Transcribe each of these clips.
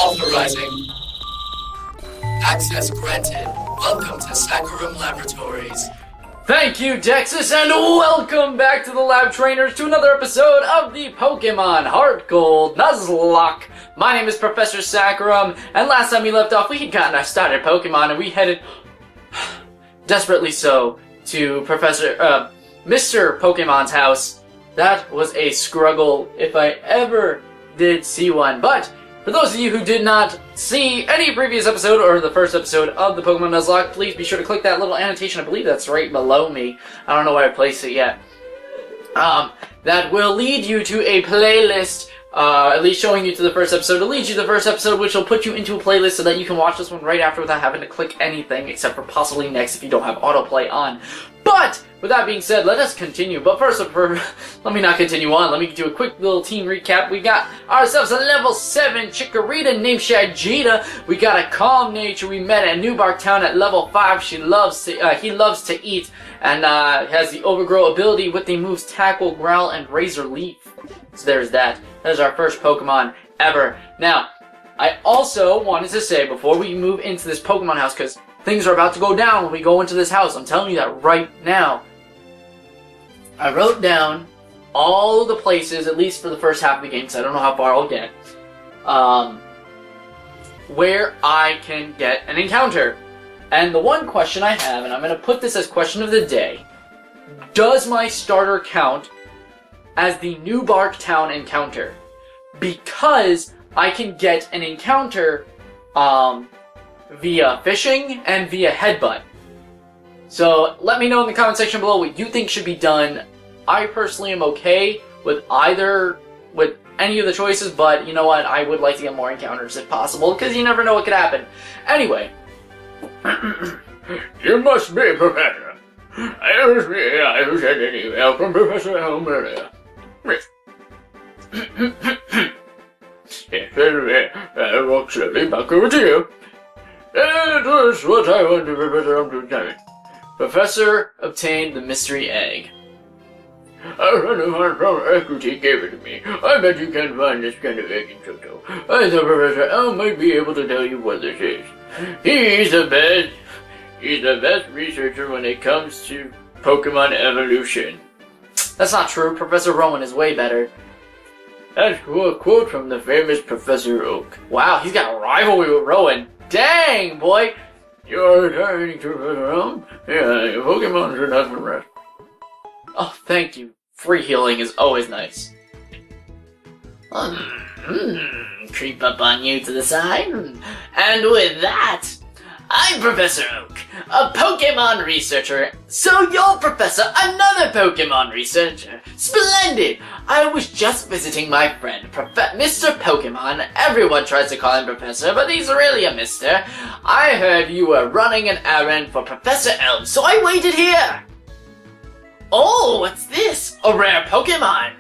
Authorizing. Access granted. Welcome to Saccharum Laboratories. Thank you, Texas, and welcome back to the Lab Trainers to another episode of the Pokémon HeartGold Nuzlocke. My name is Professor Saccharum, and last time we left off, we had gotten our started Pokemon, and we headed, desperately so, to Mr. Pokemon's house. That was a struggle if I ever did see one, but for those of you who did not see any previous episode or the first episode of the Pokémon Nuzlocke, please be sure to click that little annotation. I believe that's right below me. I don't know where I placed it yet. That will lead you to a playlist, at least showing you to the first episode. It'll lead you to the first episode, which will put you into a playlist so that you can watch this one right after without having to click anything, except for possibly next if you don't have autoplay on. But, with that being said, let us continue. But first, let me not continue on. Let me do a quick little team recap. We got ourselves a level 7 Chikorita named Shagita. We got a calm nature we met at New Bark Town at level 5. He loves to eat and has the overgrow ability with the moves Tackle, Growl, and Razor Leaf. So there's that. That is our first Pokemon ever. Now, I also wanted to say before we move into this Pokemon house, because things are about to go down when we go into this house. I'm telling you that right now. I wrote down all the places, at least for the first half of the game, because I don't know how far I'll get, where I can get an encounter. And the one question I have, and I'm going to put this as question of the day, does my starter count as the New Bark Town encounter? Because I can get an encounter, via fishing and via headbutt. So let me know in the comment section below what you think should be done. I personally am okay with any of the choices, but you know what? I would like to get more encounters if possible, because you never know what could happen. Anyway. You must be Professor. I was sent an email from Professor Elm earlier. Yes, I walk slowly back over to you. That was what I wanted Professor Elm to tell me. Professor obtained the mystery egg. A friend of mine from Equity gave it to me. I bet you can't find this kind of egg in Johto. I thought Professor Elm might be able to tell you what this is. He's the best. He's the best researcher when it comes to Pokemon evolution. That's not true. Professor Rowan is way better. That's a quote from the famous Professor Oak. Wow, he's got a rivalry with Rowan. Dang, boy! You're retiring to Professor Elm? Yeah, Pokemon should have some rest. Oh, thank you. Free healing is always nice. Creep up on you to the side. And with that, I'm Professor Oak, a Pokemon researcher. So you're Professor, another Pokemon researcher. Splendid! I was just visiting my friend, Mr. Pokemon. Everyone tries to call him Professor, but he's really a Mister. I heard you were running an errand for Professor Elm, so I waited here. Oh, what's this? A rare Pokemon.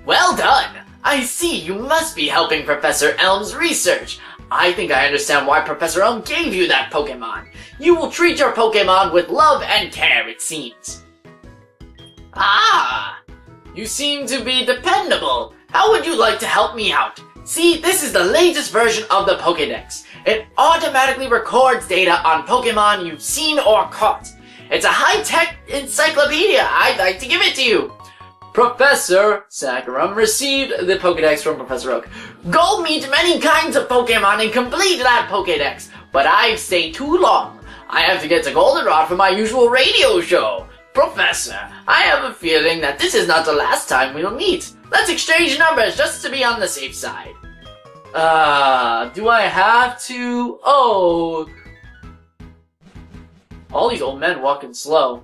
Well done. I see you must be helping Professor Elm's research. I think I understand why Professor Elm gave you that Pokemon. You will treat your Pokemon with love and care, it seems. Ah, you seem to be dependable. How would you like to help me out? See, this is the latest version of the Pokédex. It automatically records data on Pokemon you've seen or caught. It's a high-tech encyclopedia. I'd like to give it to you. Professor Saccharum received the Pokédex from Professor Oak. Go meet many kinds of Pokemon and complete that Pokédex. But I've stayed too long. I have to get to Goldenrod for my usual radio show. Professor, I have a feeling that this is not the last time we'll meet. Let's exchange numbers just to be on the safe side. Do I have to? Oh. All these old men walking slow.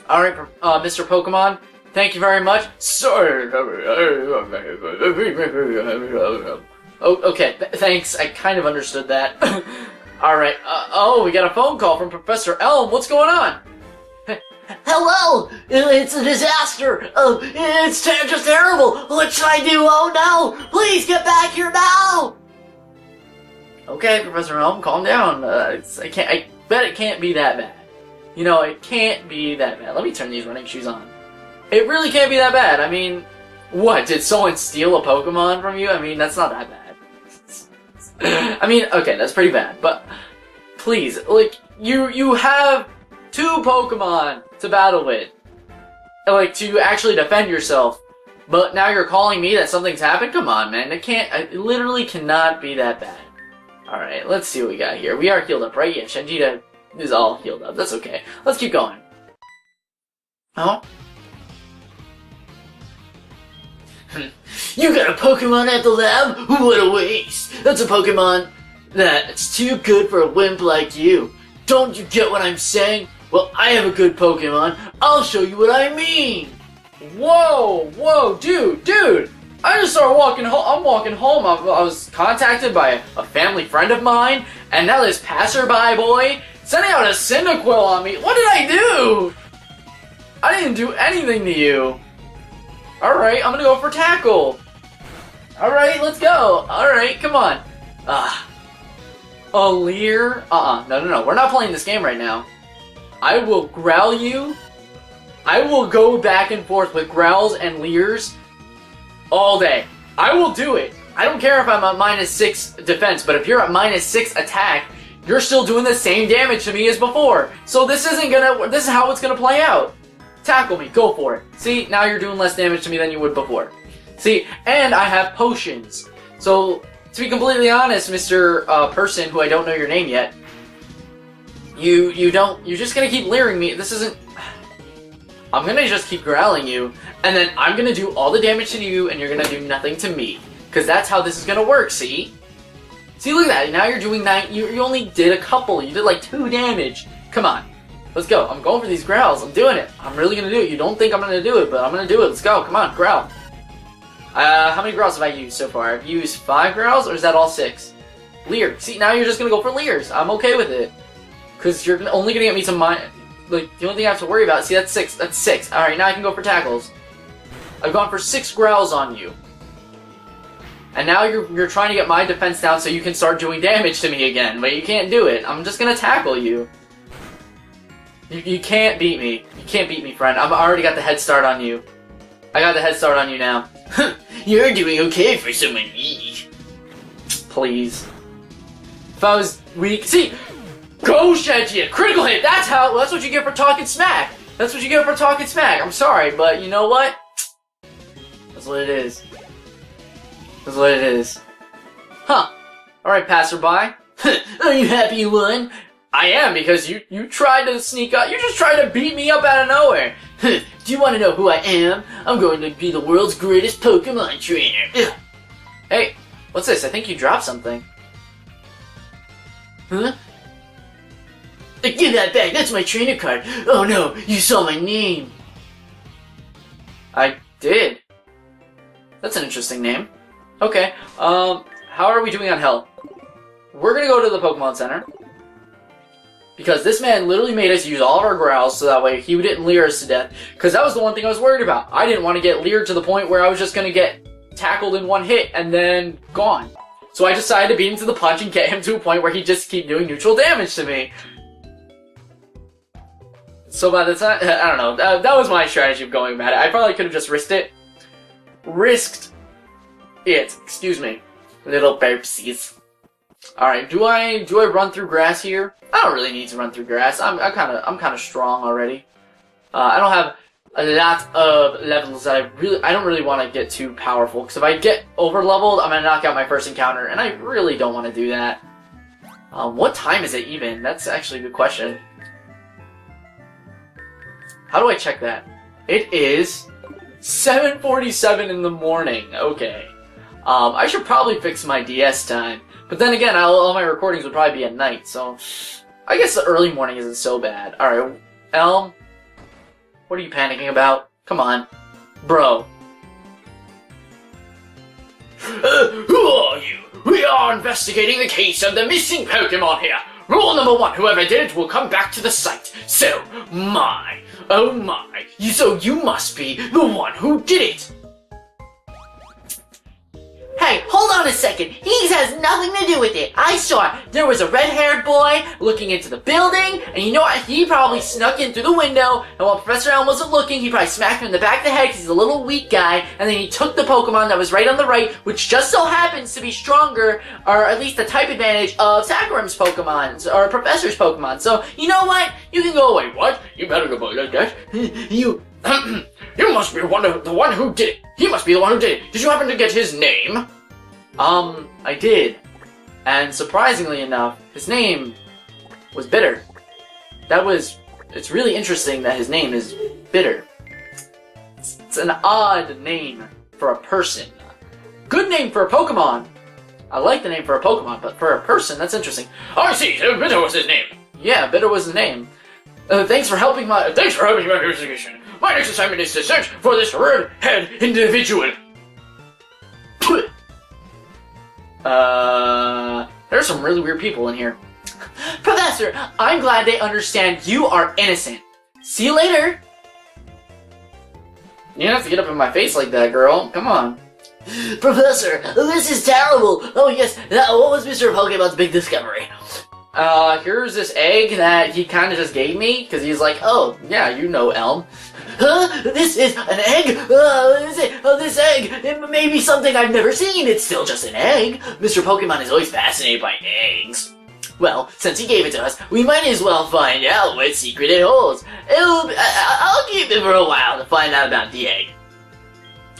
Alright, Mr. Pokemon, thank you very much. Sorry. Oh, okay, thanks. I kind of understood that. Alright, we got a phone call from Professor Elm. What's going on? Hello! It's a disaster! It's just terrible! What should I do? Oh no! Please get back here now! Okay, Professor Elm, calm down. I bet it can't be that bad. You know, it can't be that bad. Let me turn these running shoes on. It really can't be that bad. I mean, what? Did someone steal a Pokemon from you? I mean, that's not that bad. I mean, okay, that's pretty bad, but please, like, you have 2 Pokemon to battle with, like, to actually defend yourself, but now you're calling me that something's happened? Come on, man, it literally cannot be that bad. Alright, let's see what we got here. We are healed up, right? Yeah, Shanjita is all healed up, that's okay. Let's keep going. Oh? You got a Pokemon at the lab? What a waste! That's a Pokemon that's too good for a wimp like you. Don't you get what I'm saying? Well, I have a good Pokemon. I'll show you what I mean. Whoa, dude! I just started walking home. I'm walking home. I was contacted by a family friend of mine, and now this passerby boy sending out a Cyndaquil on me. What did I do? I didn't do anything to you. Alright, I'm gonna go for tackle. Alright, let's go. Alright, come on. A Leer? No. We're not playing this game right now. I will growl you. I will go back and forth with growls and Leers all day. I will do it. I don't care if I'm at -6 defense, but if you're at -6 attack, you're still doing the same damage to me as before. So this is how it's gonna play out. Tackle me, go for it. See, now you're doing less damage to me than you would before. See, and I have potions. So, to be completely honest, Mr. Person, who I don't know your name yet, you're just gonna keep leering me. This isn't... I'm gonna just keep growling you, and then I'm gonna do all the damage to you, and you're gonna do nothing to me. Because that's how this is gonna work, see? See, look at that, now you're doing 9, you only did a couple, you did like 2 damage. Come on. Let's go. I'm going for these growls. I'm doing it. I'm really gonna do it. You don't think I'm gonna do it, but I'm gonna do it. Let's go. Come on, growl. How many growls have I used so far? I've used 5 growls, or is that all 6? Leer. See, now you're just gonna go for Leers. I'm okay with it. Because you're only gonna get me some like, the only thing I have to worry about, see, that's 6. That's 6. Alright, now I can go for tackles. I've gone for 6 growls on you. And now you're trying to get my defense down so you can start doing damage to me again, but you can't do it. I'm just gonna tackle you. You can't beat me. You can't beat me, friend. I've already got the head start on you. I got the head start on you now. You're doing okay for someone weak. Please. If I was weak... See! Go, Shenji! Critical hit! That's what you get for talking smack! That's what you get for talking smack! I'm sorry, but you know what? That's what it is. That's what it is. Huh. Alright, passerby. Are you happy you won? I am, because you tried to sneak up. You just tried to beat me up out of nowhere. Do you want to know who I am? I'm going to be the world's greatest Pokemon trainer. Hey, what's this? I think you dropped something. Huh? Give that back. That's my trainer card. Oh no, you saw my name. I did. That's an interesting name. Okay, how are we doing on health? We're gonna go to the Pokemon Center. Because this man literally made us use all of our growls so that way he didn't leer us to death. Because that was the one thing I was worried about. I didn't want to get leered to the point where I was just going to get tackled in one hit and then gone. So I decided to beat him to the punch and get him to a point where he'd just keep doing neutral damage to me. So by the time... I don't know. That was my strategy of going about it. I probably could have just risked it. Excuse me. Little burpsies. Alright, do I run through grass here? I don't really need to run through grass. I'm kind of strong already. I don't have a lot of levels that I don't really want to get too powerful, because if I get over leveled, I'm gonna knock out my first encounter, and I really don't want to do that. What time is it even? That's actually a good question. How do I check that? It is 7:47 in the morning. Okay. I should probably fix my DS time. But then again, all my recordings would probably be at night, so... I guess the early morning isn't so bad. Alright, Elm? What are you panicking about? Come on. Bro. Who are you? We are investigating the case of the missing Pokemon here. Rule number 1, whoever did it will come back to the site. So, oh my, so you must be the one who did it. Hey, hold on a second. He has nothing to do with it. I saw there was a red-haired boy looking into the building, and you know what? He probably snuck in through the window, and while Professor Elm wasn't looking, he probably smacked him in the back of the head because he's a little weak guy, and then he took the Pokemon that was right on the right, which just so happens to be stronger, or at least the type advantage of Sakuram's Pokemon, or Professor's Pokemon. So, you know what? You can go away. What? You better go boy like that. You must be the one who did it. He must be the one who did it. Did you happen to get his name? I did. And surprisingly enough, his name was Bitter. It's really interesting that his name is Bitter. It's an odd name for a person. Good name for a Pokemon. I like the name for a Pokemon, but for a person, that's interesting. Oh, I see. Bitter was his name. Yeah, Bitter was the name. Thanks for helping my investigation. My next assignment is to search for this red-head individual. There's some really weird people in here. Professor, I'm glad they understand you are innocent. See you later. You don't have to get up in my face like that, girl. Come on. Professor, this is terrible. Oh yes, what was Mr. Pokemon's big discovery? Here's this egg that he kind of just gave me, because he's like, oh, yeah, you know, Elm. Huh? This is an egg? This egg, it may be something I've never seen. It's still just an egg. Mr. Pokemon is always fascinated by eggs. Well, since he gave it to us, we might as well find out what secret it holds. I'll keep it for a while to find out about the egg.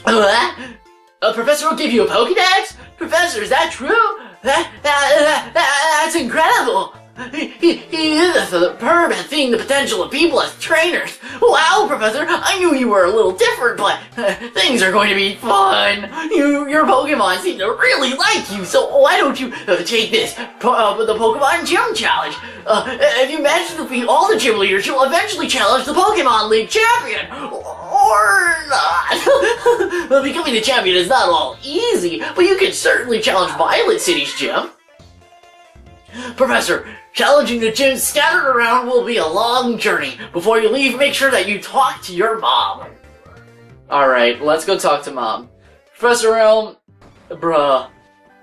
A professor will give you a Pokedex? Professor, is that true? That's incredible! He is a superb at seeing the potential of people as trainers. Wow, Professor, I knew you were a little different, but things are going to be fun. Your Pokemon seem to really like you, so why don't you take this, the Pokemon Gym Challenge? If you manage to defeat all the gym leaders, you'll eventually challenge the Pokemon League champion. Or not. Well, becoming the champion is not all easy, but you can certainly challenge Violet City's gym. Professor, challenging the gyms scattered around will be a long journey. Before you leave, make sure that you talk to your mom. Alright, let's go talk to Mom. Professor Elm, bruh,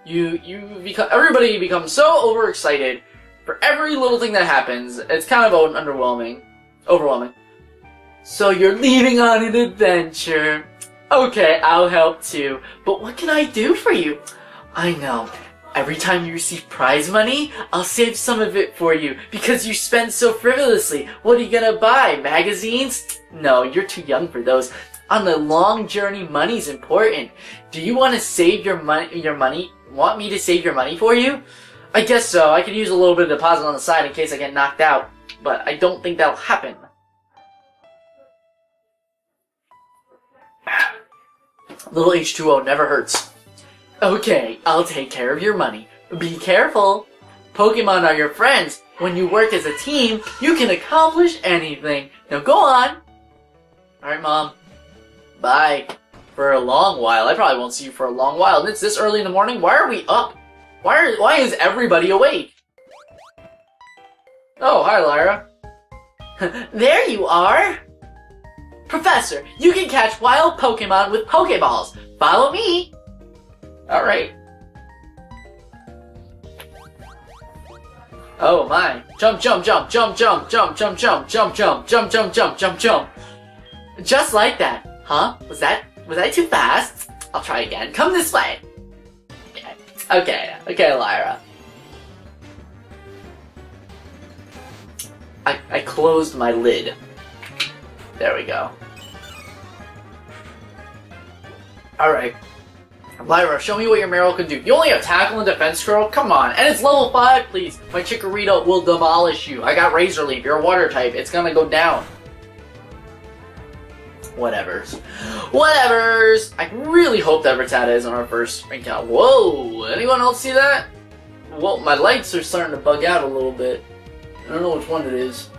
everybody becomes so overexcited for every little thing that happens. It's kind of overwhelming. So you're leaving on an adventure. Okay, I'll help too. But what can I do for you? I know. Every time you receive prize money, I'll save some of it for you because you spend so frivolously. What are you gonna buy? Magazines? No, you're too young for those. On the long journey, money's important. Do you want to save your money? Want me to save your money for you? I guess so. I could use a little bit of deposit on the side in case I get knocked out, but I don't think that'll happen. Little H2O never hurts. Okay, I'll take care of your money. Be careful. Pokemon are your friends. When you work as a team, you can accomplish anything. Now go on. Alright, Mom. Bye. For a long while. I probably won't see you for a long while. And it's this early in the morning. Why are we up? Why is everybody awake? Oh, hi, Lyra. There you are. Professor, you can catch wild Pokemon with Pokeballs. Follow me. Alright. Oh my. Jump, jump, jump, jump, jump, jump, jump, jump, jump, jump, jump, jump, jump, jump, jump. Just like that. Huh? Was I too fast? I'll try again. Come this way. Okay, Lyra. I closed my lid. There we go. Alright. Lyra, show me what your Marill can do. You only have Tackle and Defense, girl? Come on. And it's level 5, please. My Chikorita will demolish you. I got Razor Leaf. You're a water type. It's gonna go down. Whatevers. I really hope that Rattata is on our first encounter. Whoa! Anyone else see that? Well, my lights are starting to bug out a little bit. I don't know which one it is.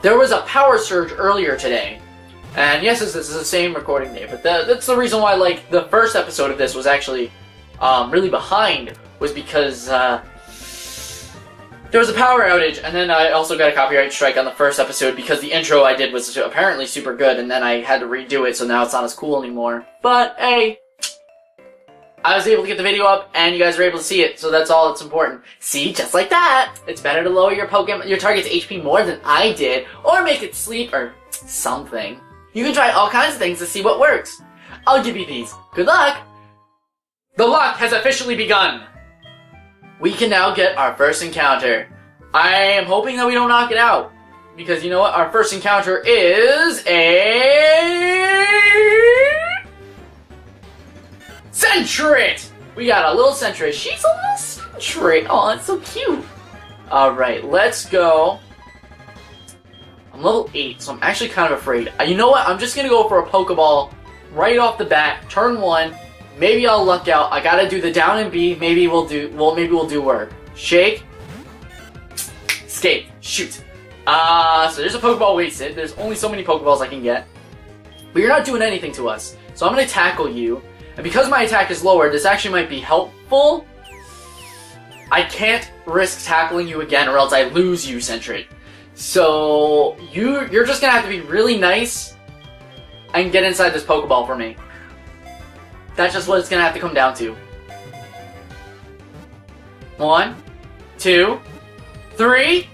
There was a power surge earlier today. And yes, this is the same recording day, but that's the reason why, like, the first episode of this was actually really behind, was because there was a power outage, and then I also got a copyright strike on the first episode because the intro I did was apparently super good, and then I had to redo it, so now it's not as cool anymore. But, hey, I was able to get the video up, and you guys were able to see it, so that's all that's important. See, just like that, it's better to lower your target's HP more than I did, or make it sleep, or something. You can try all kinds of things to see what works. I'll give you these. Good luck! The luck has officially begun! We can now get our first encounter. I am hoping that we don't knock it out, because you know what? Our first encounter is a... Centret! We got a little Centret. She's a little Centret. Oh, that's so cute. Alright, let's go. I'm level 8, so I'm actually kind of afraid. You know what? I'm just gonna go for a Pokeball right off the bat. Turn 1. Maybe I'll luck out. I gotta do the down and B. Maybe we'll do work. Shake. Escape. Shoot. So there's a Pokeball wasted. There's only so many Pokeballs I can get. But you're not doing anything to us. So I'm gonna tackle you. And because my attack is lower, this actually might be helpful. I can't risk tackling you again or else I lose you, Centret. So you're just gonna have to be really nice and get inside this Pokeball for me. That's just what it's gonna have to come down to. 1, 2, 3.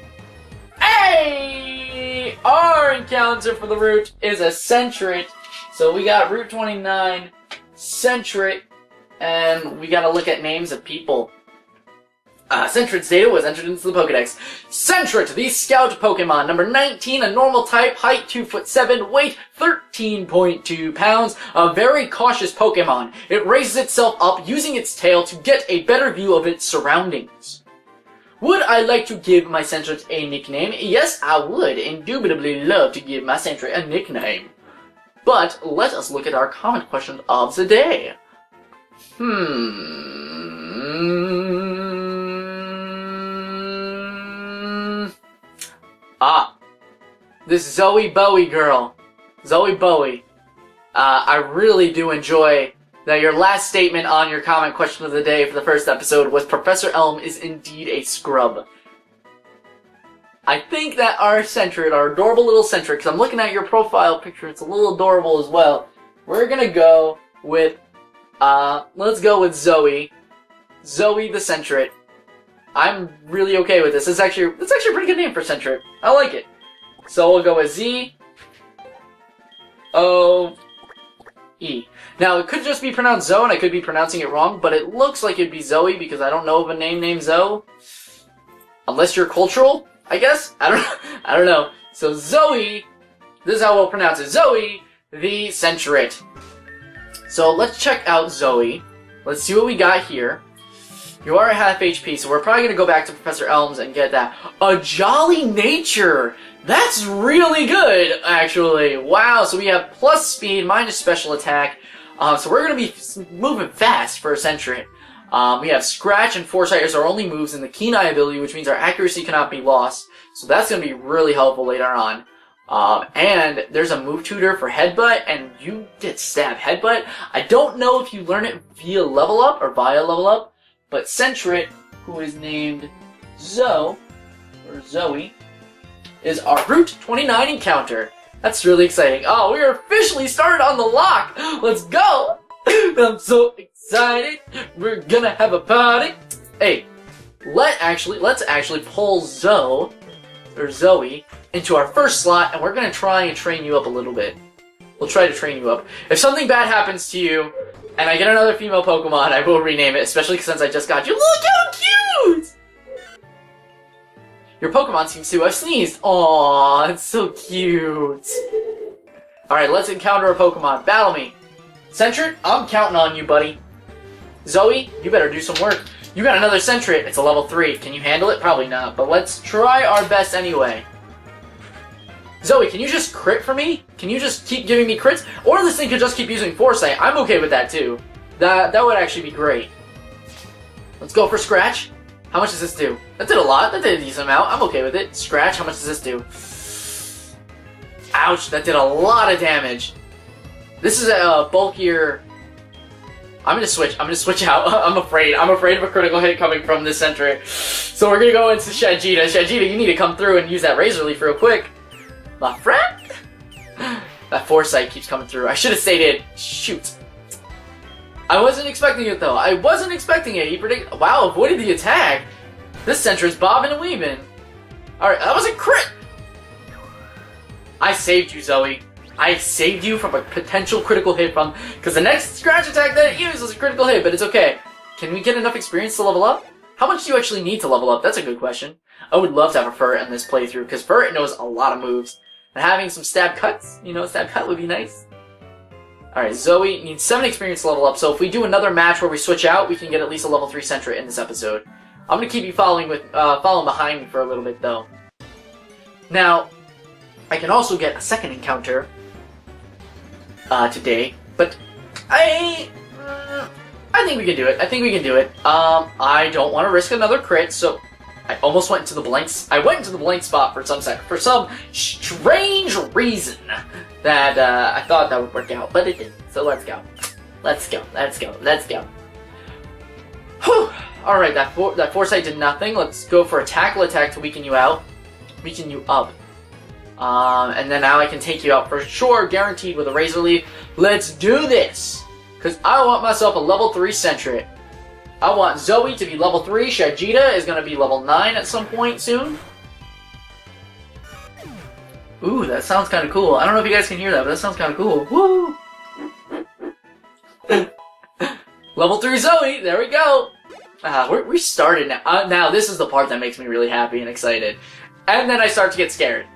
Hey! Our encounter for the route is a Centret. So we got Route 29, Centret, and we gotta look at names of people. Centret's data was entered into the Pokedex. Centret, the Scout Pokemon, number 19, a normal type, height 2'7", weight 13.2 pounds, a very cautious Pokemon. It raises itself up using its tail to get a better view of its surroundings. Would I like to give my Centret a nickname? Yes, I would indubitably love to give my Centret a nickname. But let us look at our comment question of the day. This Zoe Bowie girl. Zoe Bowie. I really do enjoy that your last statement on your comment question of the day for the first episode was Professor Elm is indeed a scrub. I think that our Centret, our adorable little Centret, because I'm looking at your profile picture, it's a little adorable as well. We're gonna go with, let's go with Zoe. Zoe the Centret. I'm really okay with this. It's actually a pretty good name for Centret. I like it. So we'll go with Z-O-E. Now, it could just be pronounced Zoe, and I could be pronouncing it wrong, but it looks like it'd be Zoe, because I don't know of a name named Zoe. Unless you're cultural, I guess? I don't know. So Zoe, this is how we'll pronounce it. Zoe the Centret. So let's check out Zoe. Let's see what we got here. You are at half HP, so we're probably going to go back to Professor Elms and get that. A Jolly Nature! That's really good, actually. Wow, so we have plus speed, minus special attack. So we're going to be moving fast for a Centret. We have Scratch and Foresight as our only moves, and the Keen Eye ability, which means our accuracy cannot be lost. So that's going to be really helpful later on. And there's a move tutor for Headbutt, and you get Stab Headbutt. I don't know if you learn it via level up or via level up, but Centret, who is named Zoe, is our Route 29 encounter. That's really exciting. Oh, we are officially started on the lock! Let's go! I'm so excited! We're gonna have a party! Hey, let's actually pull Zoe into our first slot, and we're gonna try and train you up a little bit. We'll try to train you up. If something bad happens to you, and I get another female Pokemon, I will rename it, especially since I just got you. Look how cute! Your Pokemon seems to have sneezed. Aww, it's so cute. Alright, let's encounter a Pokemon. Battle me. Centret, I'm counting on you, buddy. Zoe, you better do some work. You got another Centret. It's a level 3. Can you handle it? Probably not, but let's try our best anyway. Zoe, can you just crit for me? Can you just keep giving me crits? Or this thing could just keep using Foresight. I'm okay with that, too. That would actually be great. Let's go for Scratch. How much does this do? That did a lot. That did a decent amount. I'm okay with it. Scratch, how much does this do? Ouch, that did a lot of damage. This is a bulkier... I'm gonna switch out. I'm afraid of a critical hit coming from this Centret. So we're gonna go into Shadjita. Shadjita, you need to come through and use that Razor Leaf real quick. My friend? That Foresight keeps coming through. I should have stayed in. Shoot. I wasn't expecting it though. I wasn't expecting it. He predicted. Wow, avoided the attack. This Sentra's bobbing and weaving. Alright, that was a crit! I saved you, Zoe. I saved you from a potential critical hit from... Because the next scratch attack that it used was a critical hit, but it's okay. Can we get enough experience to level up? How much do you actually need to level up? That's a good question. I would love to have a Ferret in this playthrough, because Ferret knows a lot of moves. And having some stab cuts, you know, stab cut would be nice. Alright, Zoe needs 7 experience to level up, so if we do another match where we switch out, we can get at least a level 3 Sentra in this episode. I'm gonna keep you following behind me for a little bit, though. Now, I can also get a second encounter today, but I think we can do it. I think we can do it. I don't want to risk another crit, so I almost went into the blanks. I went into the blank spot for some strange reason that I thought that would work out, but it didn't. So let's go. Let's go. Let's go. Let's go. Whew. All right, that foresight did nothing. Let's go for a tackle attack to weaken you out, weaken you up. And then now I can take you out for sure, guaranteed with a Razor Leaf. Let's do this! Because I want myself a level 3 Sentry. I want Zoe to be level 3, Shajita is going to be level 9 at some point soon. Ooh, that sounds kind of cool. I don't know if you guys can hear that, but that sounds kind of cool. Woo! Level 3 Zoe, there we go! We started now. Now this is the part that makes me really happy and excited. And then I start to get scared.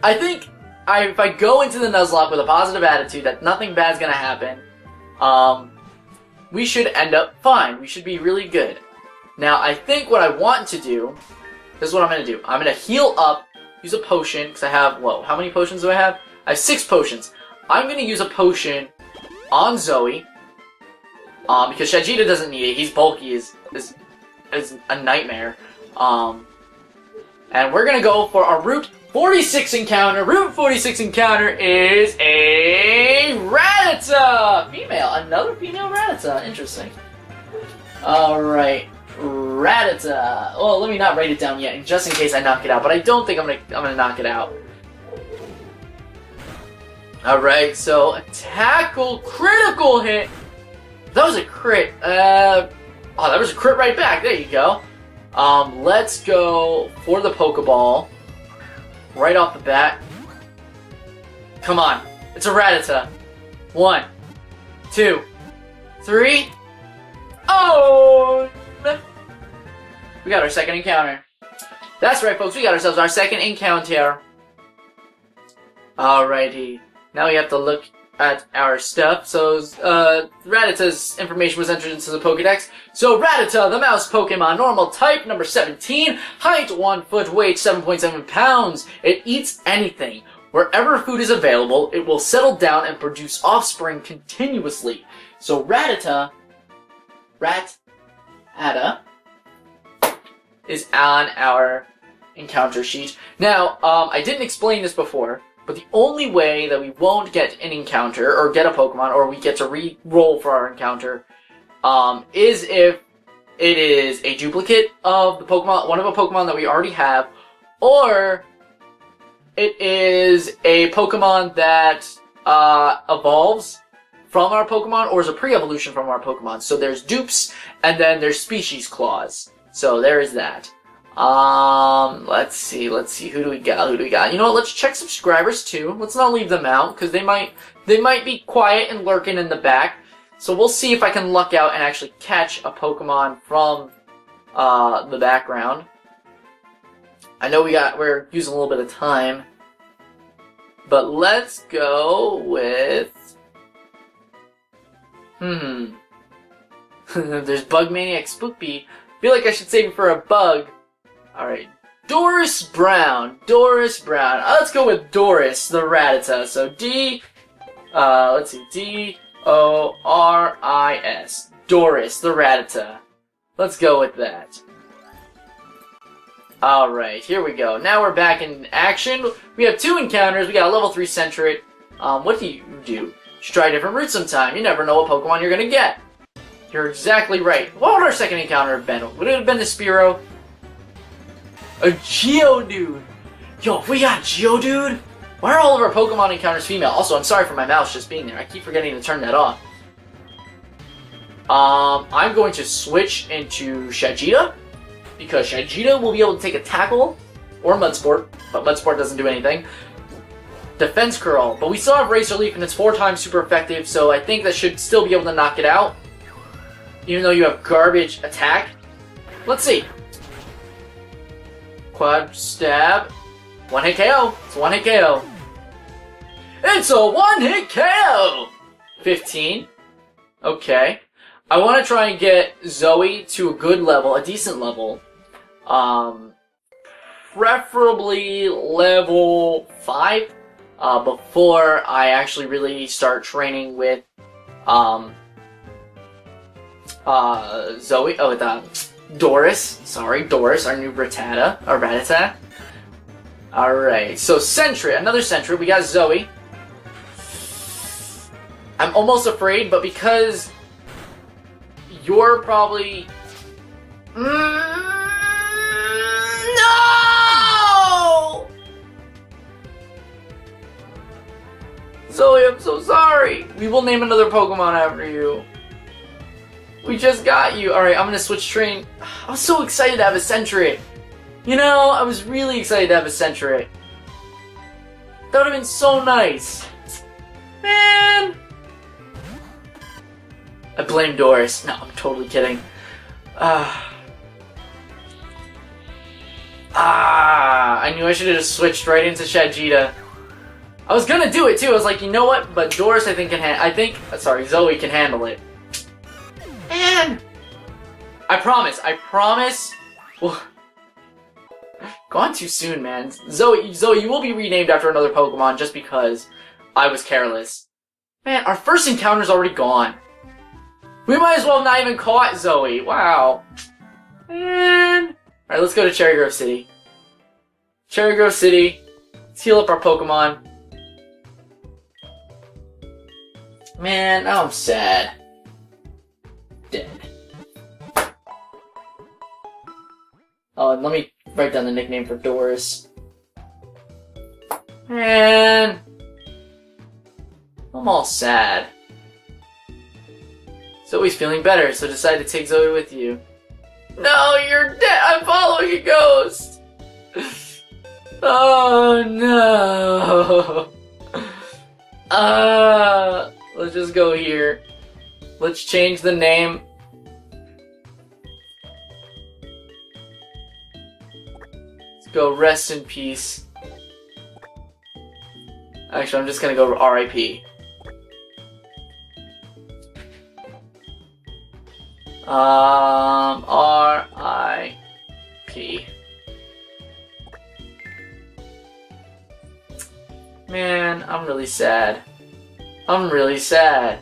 I think if I go into the Nuzlocke with a positive attitude that nothing bad's gonna happen, we should end up fine. We should be really good. Now, I think what I want to do, this is what I'm gonna do. I'm gonna heal up, use a potion, because I have, whoa, how many potions do I have? I have 6 potions. I'm gonna use a potion on Zoe, because Shajita doesn't need it. He's bulky is a nightmare. And we're gonna go for our Route 46 encounter. Route 46 encounter is a Rattata! Female. Another female Rattata. Interesting. Alright. Rattata. Oh, let me not write it down yet, just in case I knock it out. But I don't think I'm gonna knock it out. Alright, so a tackle critical hit. That was a crit. Oh, that was a crit right back. There you go. Let's go for the Pokeball. Right off the bat. Come on. It's a Rattata. 1, 2, 3. Oh! We got our second encounter. That's right, folks. We got ourselves our second encounter. Alrighty. Now we have to look at our stuff. So, Rattata's information was entered into the Pokedex. So, Rattata, the mouse Pokemon, normal type, number 17, height 1 foot, weight 7.7 pounds. It eats anything. Wherever food is available, it will settle down and produce offspring continuously. So, Rattata is on our encounter sheet. Now, I didn't explain this before, but the only way that we won't get an encounter, or get a Pokemon, or we get to re-roll for our encounter, is if it is a duplicate of the Pokemon, one of a Pokemon that we already have, or it is a Pokemon that evolves from our Pokemon, or is a pre-evolution from our Pokemon. So there's dupes, and then there's species claws. So there is that. Let's see, who do we got? You know what, let's check subscribers too. Let's not leave them out, because they might be quiet and lurking in the back. So we'll see if I can luck out and actually catch a Pokemon from, the background. I know we're using a little bit of time. But let's go with... There's Bugmaniac Spookbee. I feel like I should save it for a bug. Alright, Doris Brown. Let's go with Doris, the Rattata. So let's see, D-O-R-I-S. Doris, the Rattata. Let's go with that. Alright, here we go. Now we're back in action. We have 2 encounters. We got a level 3 Sentret. What do? You should try different routes sometime. You never know what Pokemon you're gonna get. You're exactly right. What would our second encounter have been? Would it have been the Spearow? A Geodude! Yo, if we got Geodude, why are all of our Pokemon encounters female? Also, I'm sorry for my mouse just being there. I keep forgetting to turn that off. I'm going to switch into Shagita, because Shagita will be able to take a tackle or Mud Sport, but Mud Sport doesn't do anything. Defense Curl, but we still have Razor Leaf and it's 4 times super effective, so I think that should still be able to knock it out, even though you have garbage attack. Let's see. Quad Stab. 1-hit KO. It's a 1-hit KO. It's a 1-hit KO! 15. Okay. I want to try and get Zoe to a good level, a decent level. Preferably level 5. Before I actually really start training with, Zoe, Doris. Sorry, Doris, our new Rattata. Alright, so Sentry, another Sentry. We got Zoe. I'm almost afraid, but because you're probably... No! Zoe, I'm so sorry. We will name another Pokemon after you. We just got you. Alright, I'm gonna switch train. I was so excited to have a Sentry. You know, I was really excited to have a Sentry. That would have been so nice. Man. I blame Doris. No, I'm totally kidding. I knew I should have just switched right into Shagita. I was gonna do it too. I was like, you know what? But Doris, I think Zoe can handle it. Man, I promise. Well, gone too soon, man. Zoe, you will be renamed after another Pokemon just because I was careless. Man, our first encounter's already gone. We might as well have not even caught Zoe. Wow. Man. Alright, let's go to Cherry Grove City. Cherry Grove City. Let's heal up our Pokemon. Man, now I'm sad. Dead. Oh, and let me write down the nickname for Doris. Man. I'm all sad. Zoe's feeling better, so decide to take Zoe with you. No, you're dead! I'm following a ghost! Oh no! Let's just go here. Let's change the name. Let's go rest in peace. Actually, I'm just gonna go RIP. R.I.P. Man, I'm really sad. I'm really sad.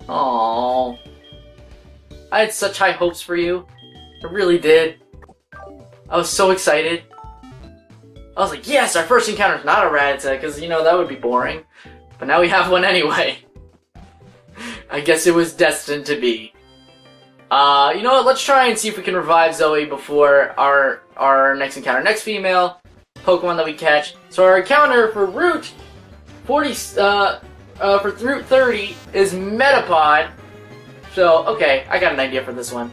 Aww. I had such high hopes for you. I really did. I was so excited. I was like, yes, our first encounter is not a Rattata, because, you know, that would be boring. But now we have one anyway. I guess it was destined to be. You know what? Let's try and see if we can revive Zoe before our next encounter. Next female Pokemon that we catch. So our encounter for Route 40, for Route 30 is Metapod. So, okay, I got an idea for this one.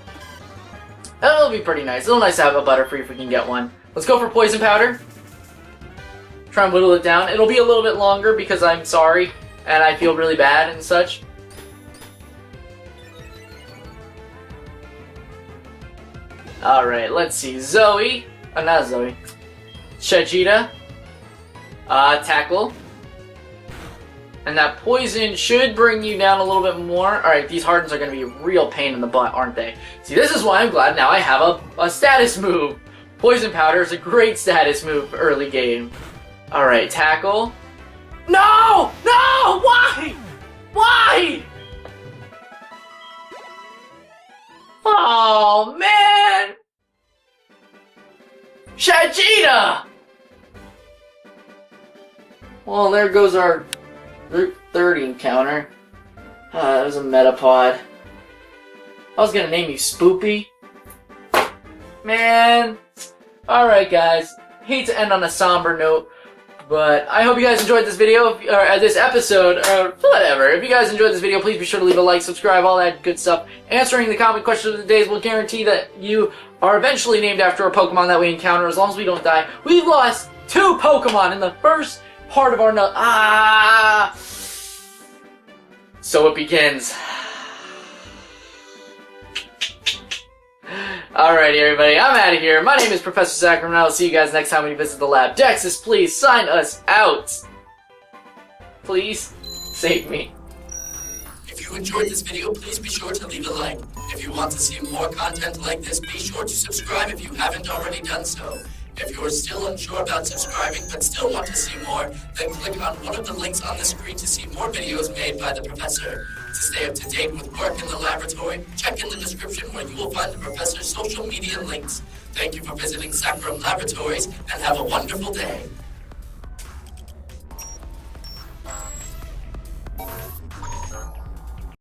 That'll be pretty nice. It'll be nice to have a Butterfree if we can get one. Let's go for Poison Powder. Try and whittle it down. It'll be a little bit longer because I'm sorry and I feel really bad and such. Alright, let's see. Zoe. Oh, not Zoe. Shagita. Tackle. And that poison should bring you down a little bit more. Alright, these hardens are going to be a real pain in the butt, aren't they? See, this is why I'm glad now I have a status move. Poison Powder is a great status move early game. Alright, tackle. No! No! Why? Why? Oh, man! Shagita! Well, there goes our Route 30 encounter. That was a Metapod. I was gonna name you Spoopy. Man. Alright, guys. Hate to end on a somber note, But I hope you guys enjoyed this video, or this episode, or whatever. If you guys enjoyed this video, please be sure to leave a like, subscribe, all that good stuff. Answering the comment questions of the days will guarantee that you are eventually named after a Pokemon that we encounter, as long as we don't die. We lost 2 Pokemon in the first part of our So it begins. Alrighty, everybody, I'm out of here. My name is Professor Sacrum, and I'll see you guys next time when you visit the lab. Dexus, please sign us out. Please save me. If you enjoyed this video, please be sure to leave a like. If you want to see more content like this, be sure to subscribe if you haven't already done so. If you're still unsure about subscribing but still want to see more, then click on one of the links on the screen to see more videos made by the professor. To stay up to date with work in the laboratory, check in the description where you will find the professor's social media links. Thank you for visiting Sacrum Laboratories, and have a wonderful day.